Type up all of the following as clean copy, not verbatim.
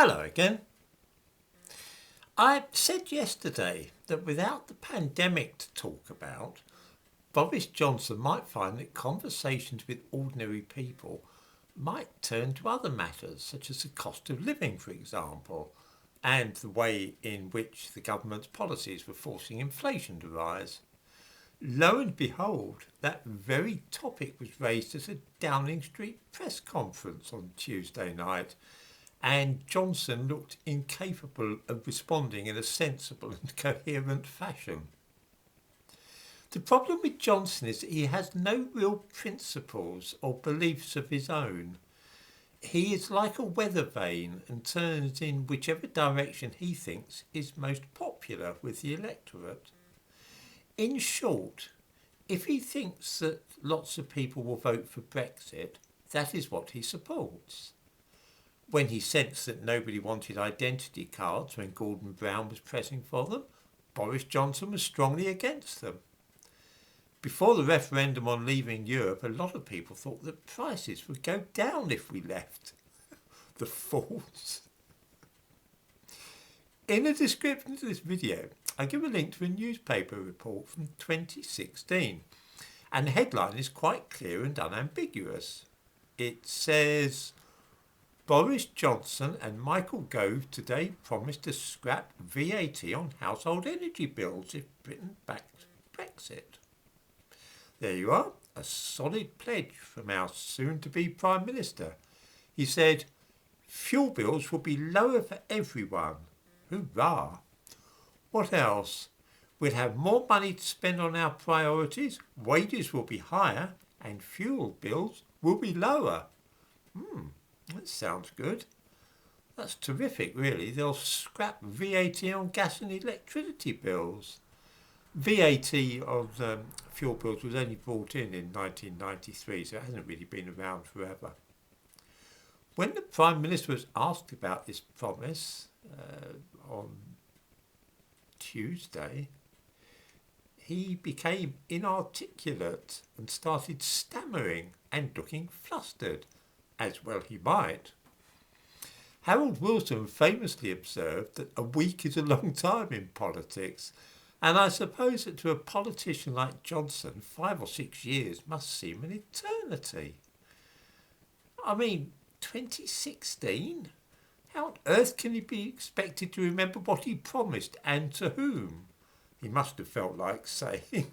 Hello again. I said yesterday that without the pandemic to talk about, Boris Johnson might find that conversations with ordinary people might turn to other matters, such as the cost of living, for example, and the way in which the government's policies were forcing inflation to rise. Lo and behold, that very topic was raised at a Downing Street press conference on Tuesday night, and Johnson looked incapable of responding in a sensible and coherent fashion. The problem with Johnson is that he has no real principles or beliefs of his own. He is like a weather vane and turns in whichever direction he thinks is most popular with the electorate. In short, if he thinks that lots of people will vote for Brexit, that is what he supports. When he sensed that nobody wanted identity cards when Gordon Brown was pressing for them, Boris Johnson was strongly against them. Before the referendum on leaving Europe, a lot of people thought that prices would go down if we left. The fools. In the description to this video, I give a link to a newspaper report from 2016, and the headline is quite clear and unambiguous. It says, Boris Johnson and Michael Gove today promised to scrap VAT on household energy bills if Britain backs Brexit. There you are, a solid pledge from our soon-to-be Prime Minister. He said, fuel bills will be lower for everyone. Hurrah! What else? We'll have more money to spend on our priorities, wages will be higher, and fuel bills will be lower. That sounds good. That's terrific, really. They'll scrap VAT on gas and electricity bills. VAT on fuel bills was only brought in 1993, so it hasn't really been around forever. When the Prime Minister was asked about this promise on Tuesday, he became inarticulate and started stammering and looking flustered, as well he might. Harold Wilson famously observed that a week is a long time in politics, and I suppose that to a politician like Johnson, 5 or 6 years must seem an eternity. I mean, 2016? How on earth can he be expected to remember what he promised and to whom? He must have felt like saying.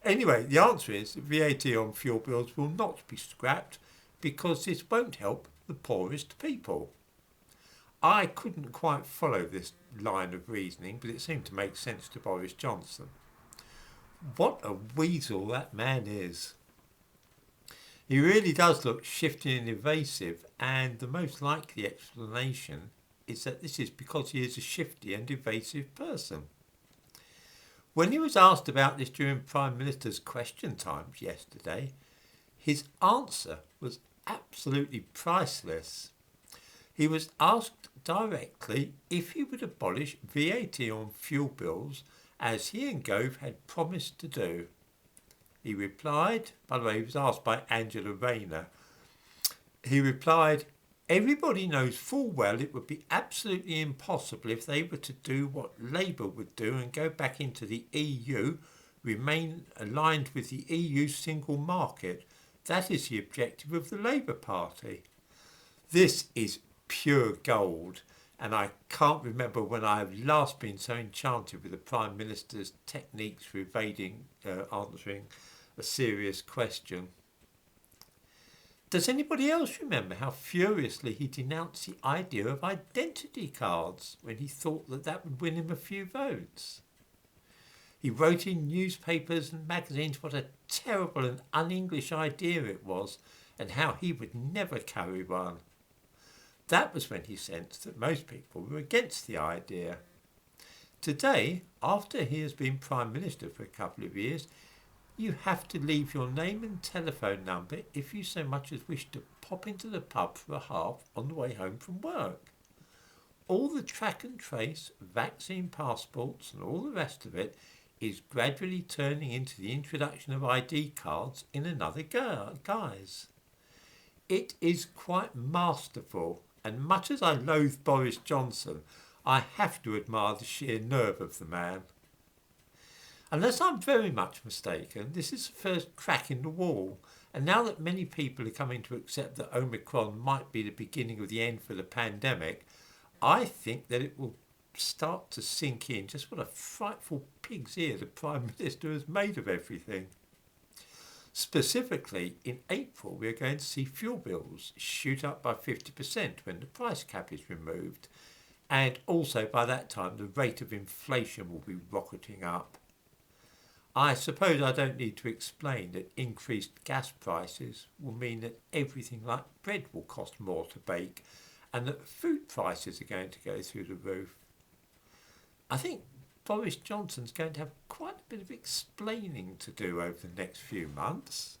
Anyway, the answer is that VAT on fuel bills will not be scrapped because this won't help the poorest people. I couldn't quite follow this line of reasoning, but it seemed to make sense to Boris Johnson. What a weasel that man is. He really does look shifty and evasive, and the most likely explanation is that this is because he is a shifty and evasive person. When he was asked about this during Prime Minister's question times yesterday, his answer was absolutely priceless. He was asked directly if he would abolish VAT on fuel bills as he and Gove had promised to do. He replied, by the way, he was asked by Angela Rayner, he replied, everybody knows full well it would be absolutely impossible if they were to do what Labour would do and go back into the EU, remain aligned with the EU single market. That is the objective of the Labour Party. This is pure gold, and I can't remember when I have last been so enchanted with the Prime Minister's techniques for answering a serious question. Does anybody else remember how furiously he denounced the idea of identity cards when he thought that that would win him a few votes? He wrote in newspapers and magazines what a terrible and un-English idea it was and how he would never carry one. That was when he sensed that most people were against the idea. Today, after he has been Prime Minister for a couple of years, you have to leave your name and telephone number if you so much as wish to pop into the pub for a half on the way home from work. All the track and trace, vaccine passports and all the rest of it is gradually turning into the introduction of ID cards in another guise. It is quite masterful And much as I loathe Boris Johnson, I have to admire the sheer nerve of the man. Unless I'm very much mistaken, this is the first crack in the wall. And now that many people are coming to accept that Omicron might be the beginning of the end for the pandemic, I think that it will start to sink in just what a frightful pig's ear the Prime Minister has made of everything. Specifically, in April, we are going to see fuel bills shoot up by 50% when the price cap is removed. And also by that time, the rate of inflation will be rocketing up. I suppose I don't need to explain that increased gas prices will mean that everything like bread will cost more to bake and that food prices are going to go through the roof. I think Boris Johnson's going to have quite a bit of explaining to do over the next few months.